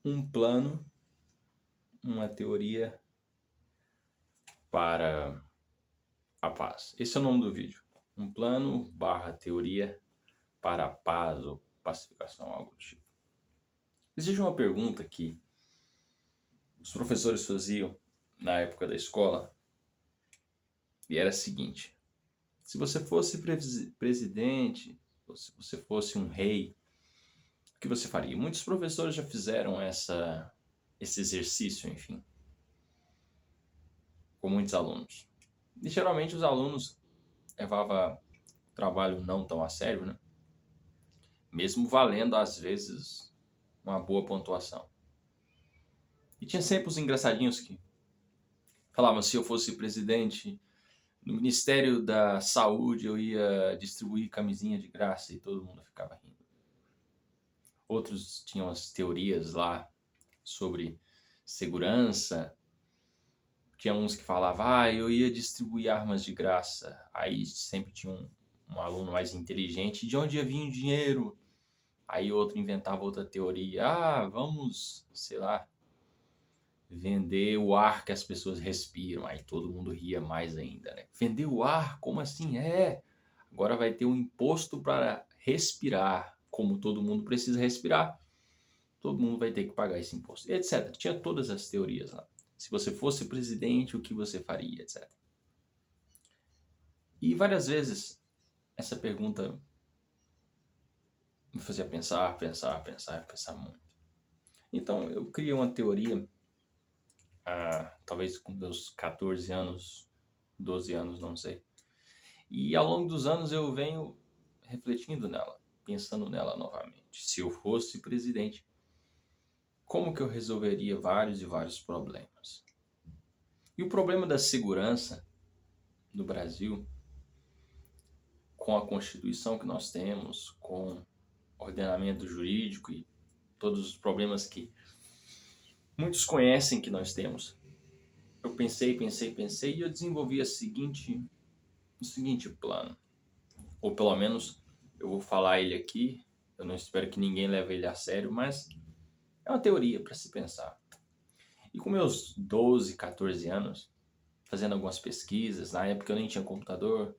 um plano, uma teoria para a paz. Esse é o nome do vídeo. Um plano barra teoria para a paz ou pacificação, algo do tipo. Existe uma pergunta que os professores faziam na época da escola e era a seguinte: se você fosse presidente, ou se você fosse um rei, o que você faria? Muitos professores já fizeram esse exercício, enfim, com muitos alunos. E geralmente os alunos levavam o trabalho não tão a sério, né? Mesmo valendo às vezes uma boa pontuação. E tinha sempre os engraçadinhos que falavam: se eu fosse presidente, no Ministério da Saúde eu ia distribuir camisinha de graça, e todo mundo ficava rindo. Outros tinham as teorias lá sobre segurança. Tinha uns que falavam: eu ia distribuir armas de graça. Aí sempre tinha um aluno mais inteligente: de onde ia vir o dinheiro? Aí outro inventava outra teoria: vamos, sei lá, vender o ar que as pessoas respiram. Aí todo mundo ria mais ainda, né? Vender o ar? Como assim? Agora vai ter um imposto para respirar. Como todo mundo precisa respirar, todo mundo vai ter que pagar esse imposto, etc. Tinha todas as teorias lá. Se você fosse presidente, o que você faria, etc. E várias vezes essa pergunta me fazia pensar muito. Então eu criei uma teoria, talvez com meus 14 anos, 12 anos, não sei. E ao longo dos anos eu venho refletindo nela, pensando nela novamente. Se eu fosse presidente, como que eu resolveria vários e vários problemas? E o problema da segurança no Brasil, com a Constituição que nós temos, com ordenamento jurídico e todos os problemas que muitos conhecem que nós temos, eu pensei e eu desenvolvi o seguinte plano. Ou pelo menos eu vou falar ele aqui, eu não espero que ninguém leve ele a sério, mas é uma teoria para se pensar. E com meus 12, 14 anos, fazendo algumas pesquisas, na época eu nem tinha computador,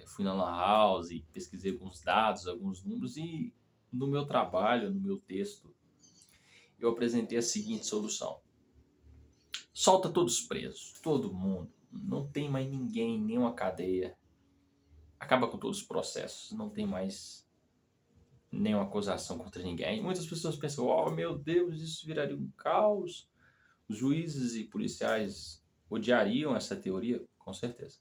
fui na Lan House e pesquisei alguns dados, alguns números, e no meu trabalho, no meu texto, eu apresentei a seguinte solução: solta todos presos, todo mundo, não tem mais ninguém, nenhuma cadeia, acaba com todos os processos, não tem mais nenhuma acusação contra ninguém. Muitas pessoas pensam: oh meu Deus, isso viraria um caos. Os juízes e policiais odiariam essa teoria, com certeza.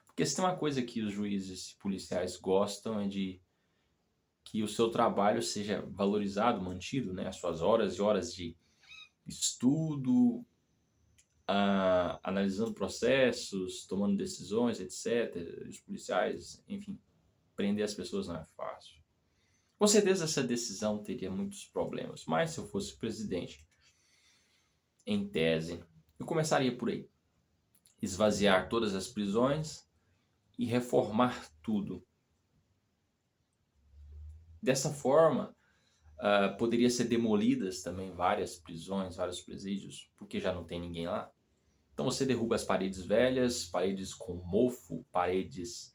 Porque se tem uma coisa que os juízes e policiais gostam é de que o seu trabalho seja valorizado, mantido, né? As suas horas e horas de estudo, analisando processos, tomando decisões, etc. Os policiais, enfim, prender as pessoas não é fácil. Com certeza essa decisão teria muitos problemas, mas se eu fosse presidente, em tese, eu começaria por aí. Esvaziar todas as prisões e reformar tudo. Dessa forma, poderia ser demolidas também várias prisões, vários presídios, porque já não tem ninguém lá. Então você derruba as paredes velhas, paredes com mofo, paredes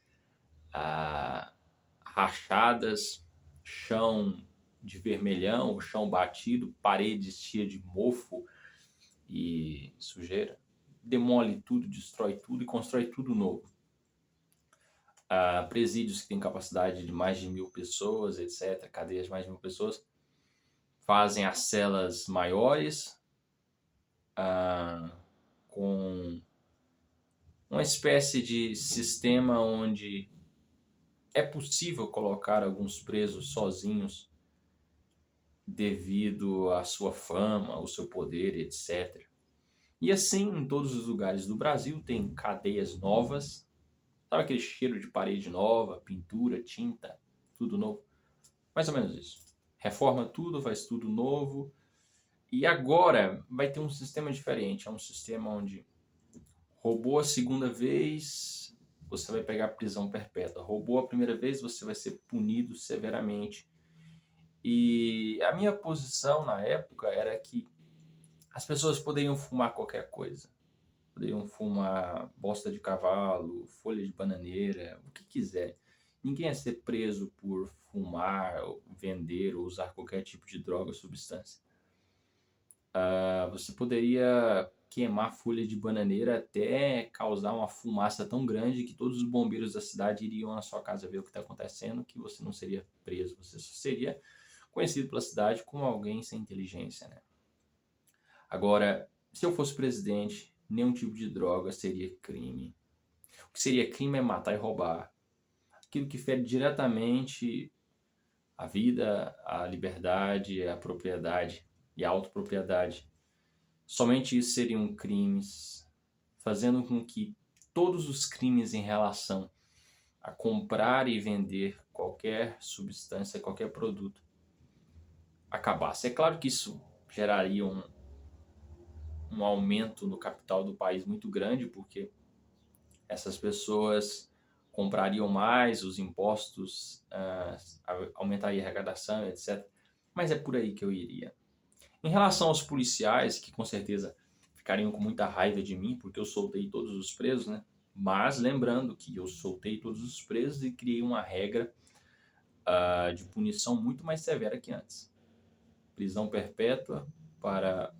rachadas, chão de vermelhão, chão batido, paredes cheias de mofo e sujeira. Demole tudo, destrói tudo e constrói tudo novo. Presídios que têm capacidade de mais de 1.000 pessoas, etc., cadeias de mais de 1.000 pessoas, fazem as celas maiores, com uma espécie de sistema onde é possível colocar alguns presos sozinhos devido à sua fama, ao seu poder, etc. E assim, em todos os lugares do Brasil, tem cadeias novas. Sabe aquele cheiro de parede nova, pintura, tinta, tudo novo? Mais ou menos isso. Reforma tudo, faz tudo novo. E agora vai ter um sistema diferente. É um sistema onde roubou a segunda vez, você vai pegar prisão perpétua. Roubou a primeira vez, você vai ser punido severamente. E a minha posição na época era que as pessoas poderiam fumar qualquer coisa. Poderiam fumar bosta de cavalo, folha de bananeira, o que quiser. Ninguém ia ser preso por fumar, ou vender ou usar qualquer tipo de droga ou substância. Você poderia queimar folha de bananeira até causar uma fumaça tão grande que todos os bombeiros da cidade iriam na sua casa ver o que está acontecendo, que você não seria preso, você só seria conhecido pela cidade como alguém sem inteligência, né? Agora, se eu fosse presidente, nenhum tipo de droga seria crime. O que seria crime é matar e roubar. Aquilo que fere diretamente a vida, a liberdade, a propriedade e a autopropriedade. Somente isso seriam crimes, fazendo com que todos os crimes em relação a comprar e vender qualquer substância, qualquer produto, acabasse. É claro que isso geraria um aumento no capital do país muito grande, porque essas pessoas comprariam mais, os impostos aumentaria a arrecadação, etc. Mas é por aí que eu iria. Em relação aos policiais, que com certeza ficariam com muita raiva de mim, porque eu soltei todos os presos, né? Mas lembrando que eu soltei todos os presos e criei uma regra de punição muito mais severa que antes. Prisão perpétua para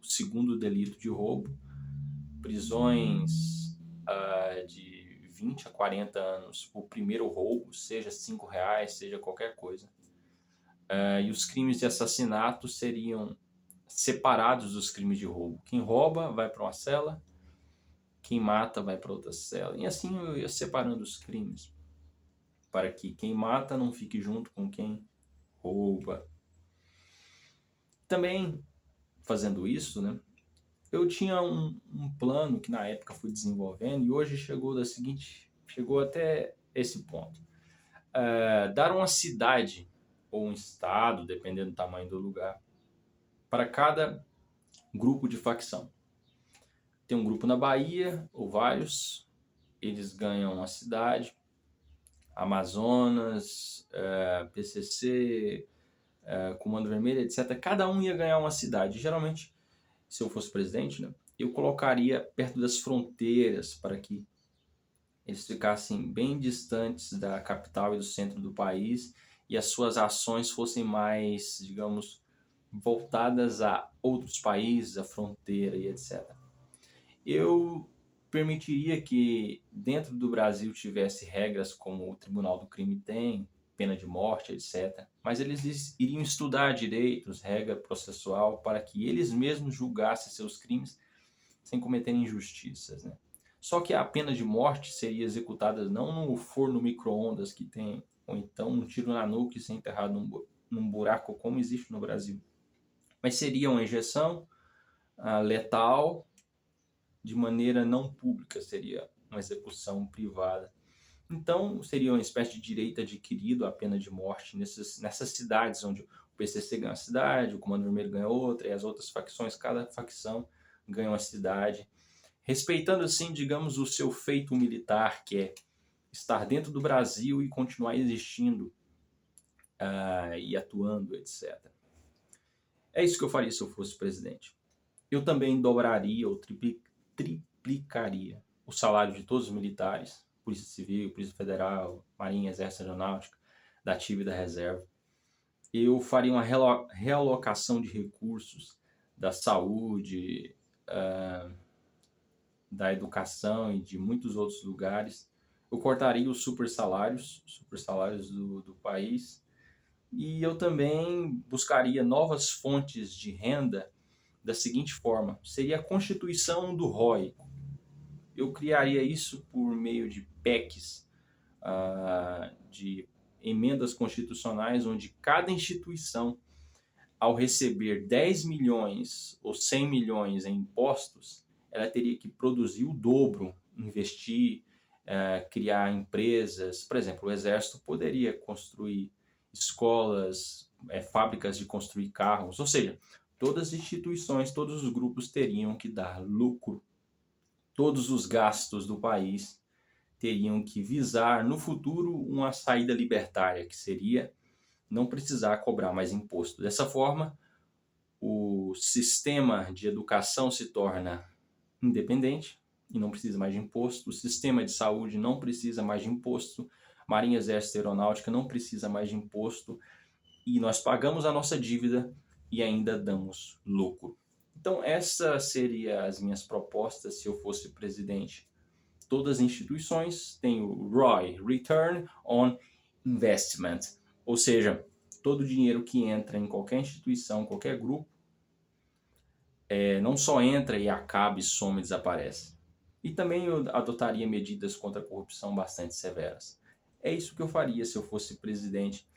o segundo delito de roubo, prisões de 20 a 40 anos por primeiro roubo, seja R$ 5, seja qualquer coisa. E os crimes de assassinato seriam separados dos crimes de roubo. Quem rouba vai para uma cela, quem mata vai para outra cela. E assim eu ia separando os crimes, para que quem mata não fique junto com quem rouba. Também, fazendo isso, né, eu tinha um plano que na época fui desenvolvendo e hoje chegou até esse ponto. Dar uma cidade ou um estado, dependendo do tamanho do lugar, para cada grupo de facção. Tem um grupo na Bahia, ou vários, eles ganham a cidade, Amazonas, PCC, Comando Vermelho, etc. Cada um ia ganhar uma cidade. Geralmente, se eu fosse presidente, né, eu colocaria perto das fronteiras para que eles ficassem bem distantes da capital e do centro do país e as suas ações fossem mais, digamos, voltadas a outros países, a fronteira e etc. Eu permitiria que dentro do Brasil tivesse regras como o Tribunal do Crime tem, pena de morte, etc. Mas eles iriam estudar direitos, regra processual, para que eles mesmos julgassem seus crimes sem cometerem injustiças, né? Só que a pena de morte seria executada não no forno micro-ondas que tem, ou então um tiro na nuca e ser enterrado num buraco como existe no Brasil. Mas seria uma injeção letal de maneira não pública, seria uma execução privada. Então, seria uma espécie de direito adquirido a pena de morte nessas cidades onde o PCC ganha uma cidade, o Comando Vermelho ganha outra, e as outras facções, cada facção ganha uma cidade, respeitando assim, digamos, o seu feito militar, que é estar dentro do Brasil e continuar existindo e atuando, etc. É isso que eu faria se eu fosse presidente. Eu também dobraria ou triplicaria o salário de todos os militares, Polícia Civil, Polícia Federal, Marinha, Exército, Aeronáutica, da ativa e da reserva. Eu faria uma realocação de recursos da saúde, da educação e de muitos outros lugares. Eu cortaria os super salários do país. E eu também buscaria novas fontes de renda da seguinte forma: seria a constituição do ROI. Eu criaria isso por meio de PECs, de emendas constitucionais, onde cada instituição, ao receber 10 milhões ou 100 milhões em impostos, ela teria que produzir o dobro, investir, criar empresas. Por exemplo, o Exército poderia construir escolas, fábricas de construir carros, ou seja, todas as instituições, todos os grupos teriam que dar lucro. Todos os gastos do país teriam que visar, no futuro, uma saída libertária, que seria não precisar cobrar mais imposto. Dessa forma, o sistema de educação se torna independente e não precisa mais de imposto. O sistema de saúde não precisa mais de imposto. Marinha, Exército e Aeronáutica não precisa mais de imposto. E nós pagamos a nossa dívida e ainda damos lucro. Então, essas seriam as minhas propostas se eu fosse presidente. Todas as instituições têm o ROI, Return on Investment, ou seja, todo o dinheiro que entra em qualquer instituição, qualquer grupo, não só entra e acaba e some e desaparece. E também eu adotaria medidas contra a corrupção bastante severas. É isso que eu faria se eu fosse presidente,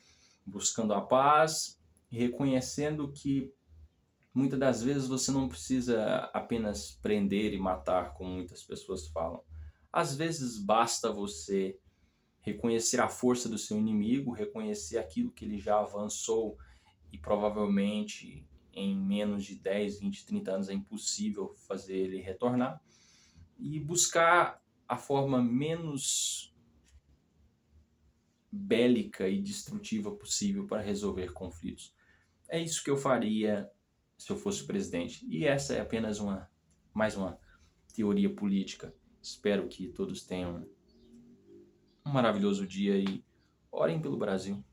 buscando a paz e reconhecendo que muitas das vezes você não precisa apenas prender e matar, como muitas pessoas falam. Às vezes basta você reconhecer a força do seu inimigo, reconhecer aquilo que ele já avançou e provavelmente em menos de 10, 20, 30 anos é impossível fazer ele retornar, e buscar a forma menos bélica e destrutiva possível para resolver conflitos. É isso que eu faria se eu fosse presidente. E essa é apenas mais uma teoria política. Espero que todos tenham um maravilhoso dia e orem pelo Brasil.